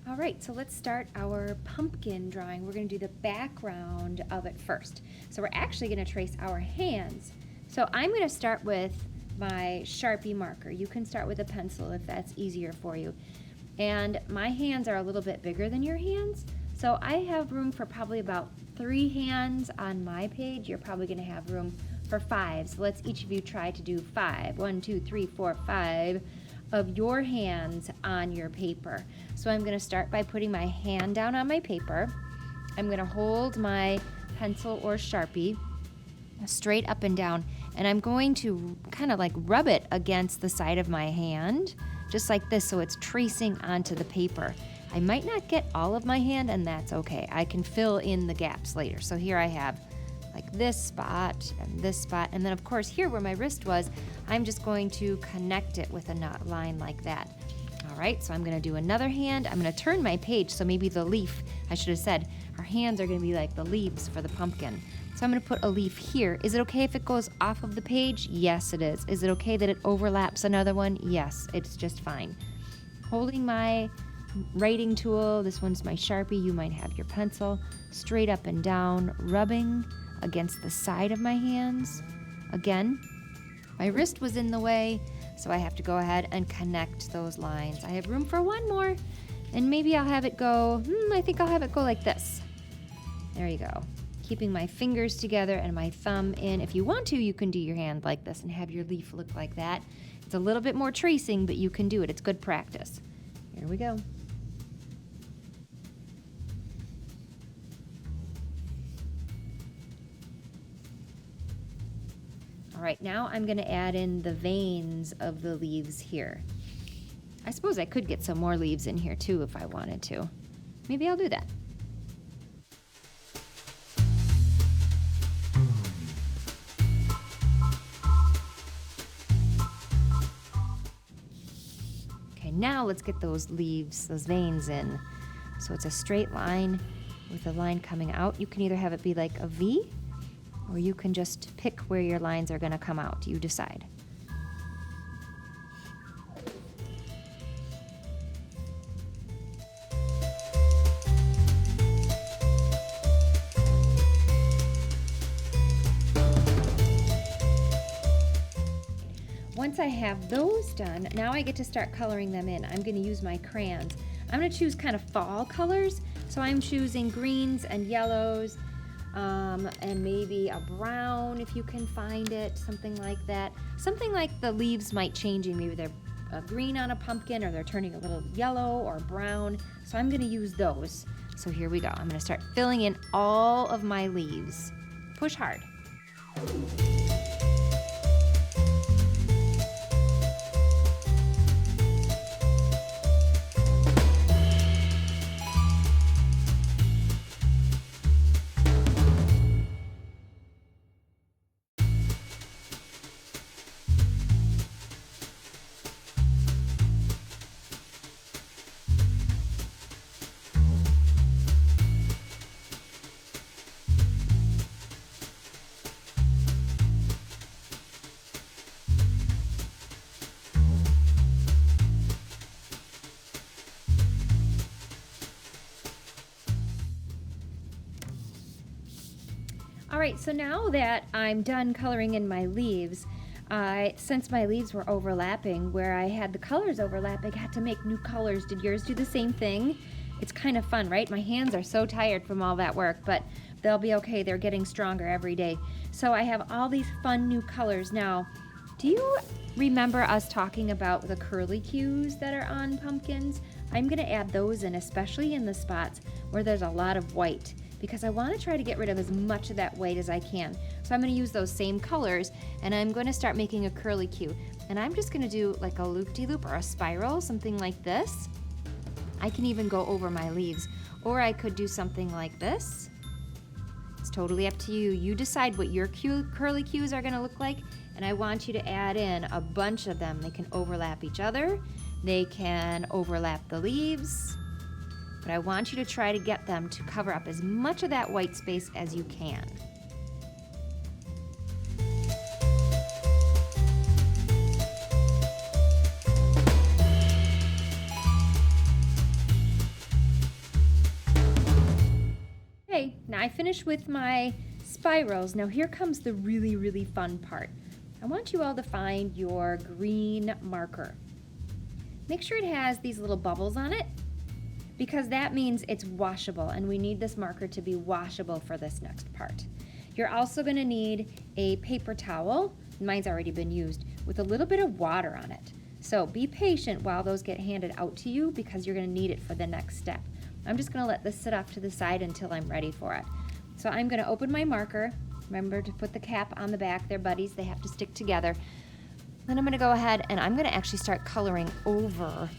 All right, so let's start our pumpkin drawing. We're going to do the background of it first. So we're actually going to trace our hands. So I'm going to start with my Sharpie marker. You can start with a pencil if that's easier for you. And my hands are a little bit bigger than your hands. So I have room for probably about 3 hands on my page. You're probably going to have room for 5. So let's each of you try to do 5. 1, 2, 3, 4, 5 of your hands on your paper. So I'm going to start by putting my hand down on my paper. I'm going to hold my pencil or Sharpie straight up and down, and I'm going to kind of like rub it against the side of my hand, just like this, so it's tracing onto the paper. I might not get all of my hand, and that's okay. I can fill in the gaps later. So here I have like this spot, and then of course here where my wrist was, I'm just going to connect it with a knot line like that. All right, so I'm gonna do another hand. I'm gonna turn my page, so maybe the leaf, I should have said, our hands are gonna be like the leaves for the pumpkin. So I'm gonna put a leaf here. Is it okay if it goes off of the page? Yes, it is. Is it okay that it overlaps another one? Yes, it's just fine. Holding my writing tool, this one's my Sharpie, you might have your pencil, straight up and down, rubbing against the side of my hands. Again, my wrist was in the way, so I have to go ahead and connect those lines. I have room for one more, and maybe I'll have it go, I think I'll have it go like this. There you go. Keeping my fingers together and my thumb in. If you want to, you can do your hand like this and have your leaf look like that. It's a little bit more tracing, but you can do it. It's good practice. Here we go. All right, now I'm gonna add in the veins of the leaves here. I suppose I could get some more leaves in here too if I wanted to. Maybe I'll do that. Okay, now let's get those leaves, those veins in. So it's a straight line with a line coming out. You can either have it be like a V, or you can just pick where your lines are going to come out. You decide. Once I have those done, now I get to start coloring them in. I'm going to use my crayons. I'm going to choose kind of fall colors. So I'm choosing greens and yellows, and maybe a brown if you can find it, something like that. Something like the leaves might changing. Maybe they're green on a pumpkin, or they're turning a little yellow or brown. So I'm going to use those. So here we go. I'm going to start filling in all of my leaves. Push hard. All right, so now that I'm done coloring in my leaves, since my leaves were overlapping, where I had the colors overlap, I got to make new colors. Did yours do the same thing? It's kind of fun, right? My hands are so tired from all that work, but they'll be okay. They're getting stronger every day. So I have all these fun new colors now. Do you remember us talking about the curlicues that are on pumpkins? I'm gonna add those in, especially in the spots where there's a lot of white, because I want to try to get rid of as much of that white as I can. So I'm going to use those same colors, and I'm going to start making a curlicue. And I'm just going to do like a loop-de-loop or a spiral, something like this. I can even go over my leaves, or I could do something like this. It's totally up to you. You decide what your curlicues are going to look like, and I want you to add in a bunch of them. They can overlap each other. They can overlap the leaves. But I want you to try to get them to cover up as much of that white space as you can. I finished with my spirals. Now here comes the really, really fun part. I want you all to find your green marker. Make sure it has these little bubbles on it, because that means it's washable, and we need this marker to be washable for this next part. You're also gonna need a paper towel, mine's already been used, with a little bit of water on it. So be patient while those get handed out to you, because you're gonna need it for the next step. I'm just gonna let this sit off to the side until I'm ready for it. So I'm gonna open my marker. Remember to put the cap on the back, they're buddies, they have to stick together. Then I'm gonna go ahead and I'm gonna actually start coloring over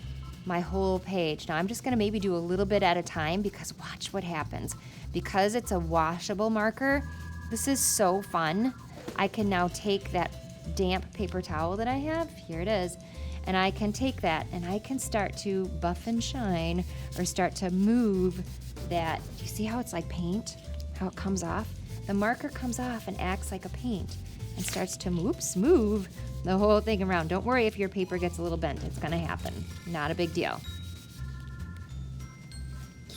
my whole page. Now I'm just gonna maybe do a little bit at a time, because watch what happens. Because it's a washable marker, this is so fun. I can now take that damp paper towel that I have, here it is, and I can take that and I can start to buff and shine, or start to move that. You see how it's like paint? How it comes off? The marker comes off and acts like a paint and starts to move the whole thing around. Don't worry if your paper gets a little bent, it's gonna happen. Not a big deal.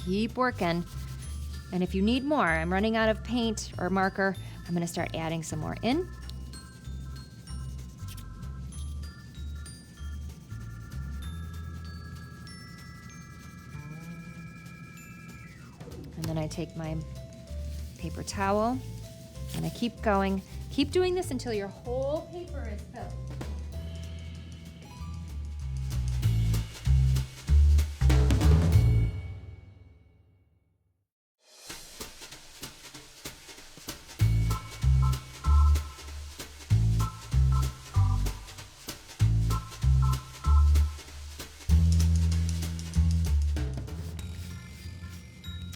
Keep working. And if you need more, I'm running out of paint or marker, I'm gonna start adding some more in. And then I take my paper towel and I keep going. Keep doing this until your whole paper is filled.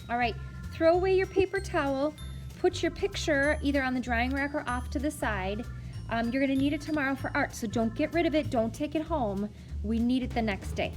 All right, throw away your paper towel, put your picture either on the drying rack or off to the side. You're gonna need it tomorrow for art, so don't get rid of it, don't take it home. We need it the next day.